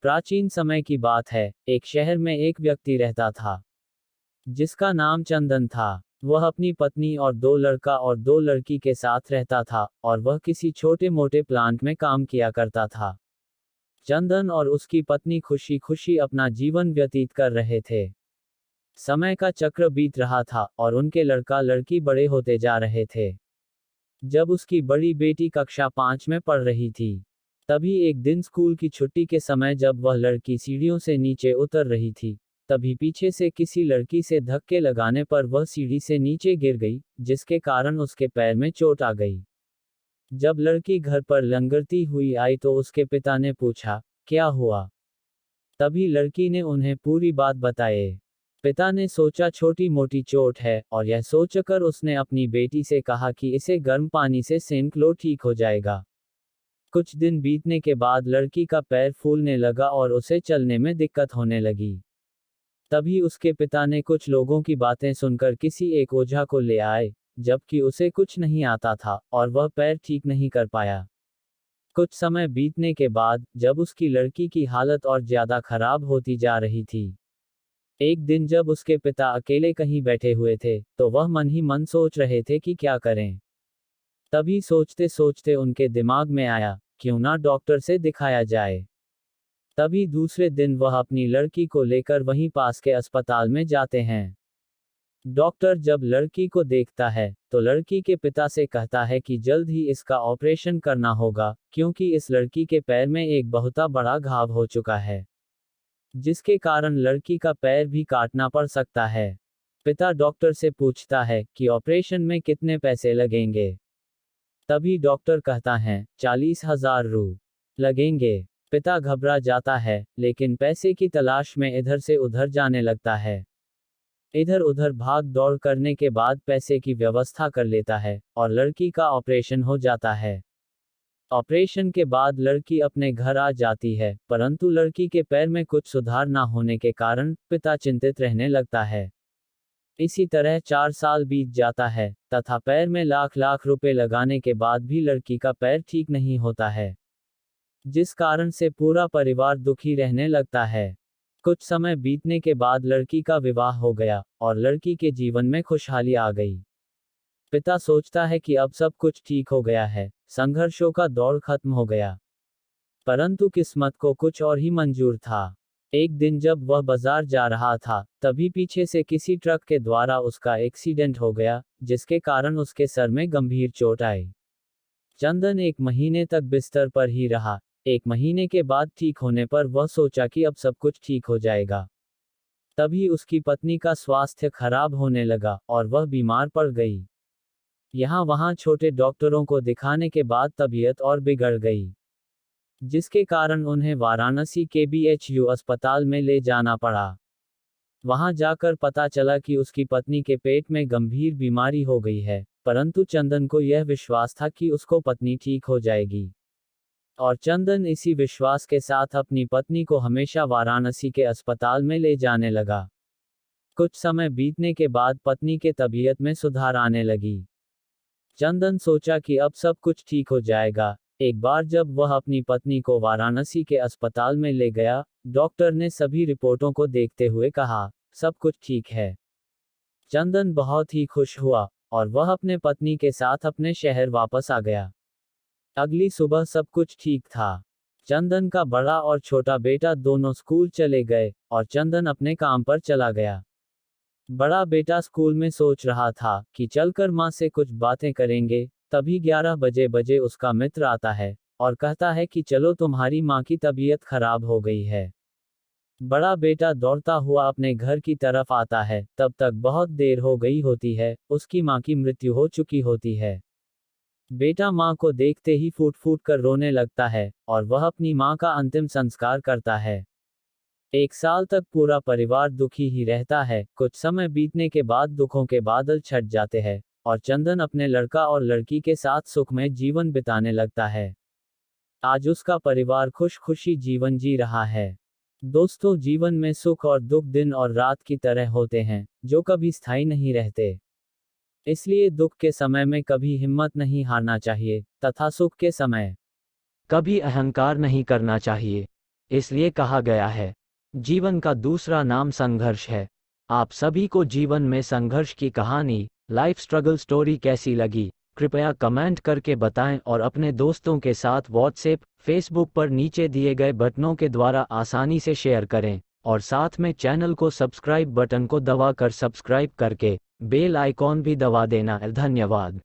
प्राचीन समय की बात है, एक शहर में एक व्यक्ति रहता था जिसका नाम चंदन था। वह अपनी पत्नी और दो लड़का और दो लड़की के साथ रहता था और वह किसी छोटे मोटे प्लांट में काम किया करता था। चंदन और उसकी पत्नी खुशी खुशी अपना जीवन व्यतीत कर रहे थे। समय का चक्र बीत रहा था और उनके लड़का लड़की बड़े होते जा रहे थे। जब उसकी बड़ी बेटी कक्षा 5 में पढ़ रही थी, तभी एक दिन स्कूल की छुट्टी के समय जब वह लड़की सीढ़ियों से नीचे उतर रही थी, तभी पीछे से किसी लड़की से धक्के लगाने पर वह सीढ़ी से नीचे गिर गई, जिसके कारण उसके पैर में चोट आ गई। जब लड़की घर पर लंगड़ती हुई आई तो उसके पिता ने पूछा, क्या हुआ? तभी लड़की ने उन्हें पूरी बात बताई। पिता ने सोचा छोटी मोटी चोट है, और यह सोचकर उसने अपनी बेटी से कहा कि इसे गर्म पानी से सेंक लो, ठीक हो जाएगा। कुछ दिन बीतने के बाद लड़की का पैर फूलने लगा और उसे चलने में दिक्कत होने लगी। तभी उसके पिता ने कुछ लोगों की बातें सुनकर किसी एक ओझा को ले आए, जबकि उसे कुछ नहीं आता था और वह पैर ठीक नहीं कर पाया। कुछ समय बीतने के बाद जब उसकी लड़की की हालत और ज्यादा खराब होती जा रही थी, एक दिन जब उसके पिता अकेले कहीं बैठे हुए थे, तो वह मन ही मन सोच रहे थे कि क्या करें। तभी सोचते सोचते उनके दिमाग में आया, क्यों ना डॉक्टर से दिखाया जाए। तभी दूसरे दिन वह अपनी लड़की को लेकर वहीं पास के अस्पताल में जाते हैं। डॉक्टर जब लड़की को देखता है, तो लड़की के पिता से कहता है कि जल्द ही इसका ऑपरेशन करना होगा, क्योंकि इस लड़की के पैर में एक बहुत बड़ा घाव हो चुका है, जिसके कारण लड़की का पैर भी काटना पड़ सकता है। पिता डॉक्टर से पूछता है कि ऑपरेशन में कितने पैसे लगेंगे। तभी डॉक्टर कहता है 40,000 रू लगेंगे। पिता घबरा जाता है, लेकिन पैसे की तलाश में इधर से उधर जाने लगता है। इधर उधर भाग दौड़ करने के बाद पैसे की व्यवस्था कर लेता है और लड़की का ऑपरेशन हो जाता है। ऑपरेशन के बाद लड़की अपने घर आ जाती है, परंतु लड़की के पैर में कुछ सुधार ना होने के कारण पिता चिंतित रहने लगता है। इसी तरह 4 साल बीत जाता है, तथा पैर में लाख लाख रुपए लगाने के बाद भी लड़की का पैर ठीक नहीं होता है, जिस कारण से पूरा परिवार दुखी रहने लगता है। कुछ समय बीतने के बाद लड़की का विवाह हो गया और लड़की के जीवन में खुशहाली आ गई। पिता सोचता है कि अब सब कुछ ठीक हो गया है, संघर्षों का दौर खत्म हो गया। परंतु किस्मत को कुछ और ही मंजूर था। एक दिन जब वह बाजार जा रहा था, तभी पीछे से किसी ट्रक के द्वारा उसका एक्सीडेंट हो गया, जिसके कारण उसके सर में गंभीर चोट आई। चंदन 1 महीने तक बिस्तर पर ही रहा। 1 महीने के बाद ठीक होने पर वह सोचा कि अब सब कुछ ठीक हो जाएगा। तभी उसकी पत्नी का स्वास्थ्य खराब होने लगा और वह बीमार पड़ गई। यहाँ वहाँ छोटे डॉक्टरों को दिखाने के बाद तबीयत और बिगड़ गई, जिसके कारण उन्हें वाराणसी के BHU अस्पताल में ले जाना पड़ा। वहां जाकर पता चला कि उसकी पत्नी के पेट में गंभीर बीमारी हो गई है, परंतु चंदन को यह विश्वास था कि उसको पत्नी ठीक हो जाएगी। और चंदन इसी विश्वास के साथ अपनी पत्नी को हमेशा वाराणसी के अस्पताल में ले जाने लगा। कुछ समय बीतने के बाद पत्नी के तबीयत में सुधार आने लगी। चंदन सोचा कि अब सब कुछ ठीक हो जाएगा। एक बार जब वह अपनी पत्नी को वाराणसी के अस्पताल में ले गया, डॉक्टर ने सभी रिपोर्टों को देखते हुए कहा, सब कुछ ठीक है। चंदन बहुत ही खुश हुआ और वह अपने पत्नी के साथ अपने शहर वापस आ गया। अगली सुबह सब कुछ ठीक था। चंदन का बड़ा और छोटा बेटा दोनों स्कूल चले गए और चंदन अपने काम पर चला गया। बड़ा बेटा स्कूल में सोच रहा था कि चलकर माँ से कुछ बातें करेंगे, तभी 11 बजे उसका मित्र आता है और कहता है कि चलो तुम्हारी माँ की तबीयत खराब हो गई है। बड़ा बेटा दौड़ता हुआ अपने घर की तरफ आता है, तब तक बहुत देर हो गई होती है, उसकी माँ की मृत्यु हो चुकी होती है। बेटा माँ को देखते ही फूट फूट कर रोने लगता है और वह अपनी माँ का अंतिम संस्कार करता है। 1 साल तक पूरा परिवार दुखी ही रहता है। कुछ समय बीतने के बाद दुखों के बादल छट जाते हैं और चंदन अपने लड़का और लड़की के साथ सुखमय जीवन बिताने लगता है। आज उसका परिवार खुश खुशी जीवन जी रहा है। दोस्तों, जीवन में सुख और दुख दिन और रात की तरह होते हैं, जो कभी स्थायी नहीं रहते। इसलिए दुख के समय में कभी हिम्मत नहीं हारना चाहिए, तथा सुख के समय कभी अहंकार नहीं करना चाहिए। इसलिए कहा गया है, जीवन का दूसरा नाम संघर्ष है। आप सभी को जीवन में संघर्ष की कहानी, लाइफ स्ट्रगल स्टोरी कैसी लगी, कृपया कमेंट करके बताएं और अपने दोस्तों के साथ व्हाट्सएप, फेसबुक पर नीचे दिए गए बटनों के द्वारा आसानी से शेयर करें, और साथ में चैनल को सब्सक्राइब बटन को दबाकर सब्सक्राइब करके बेल आइकॉन भी दबा देना। धन्यवाद।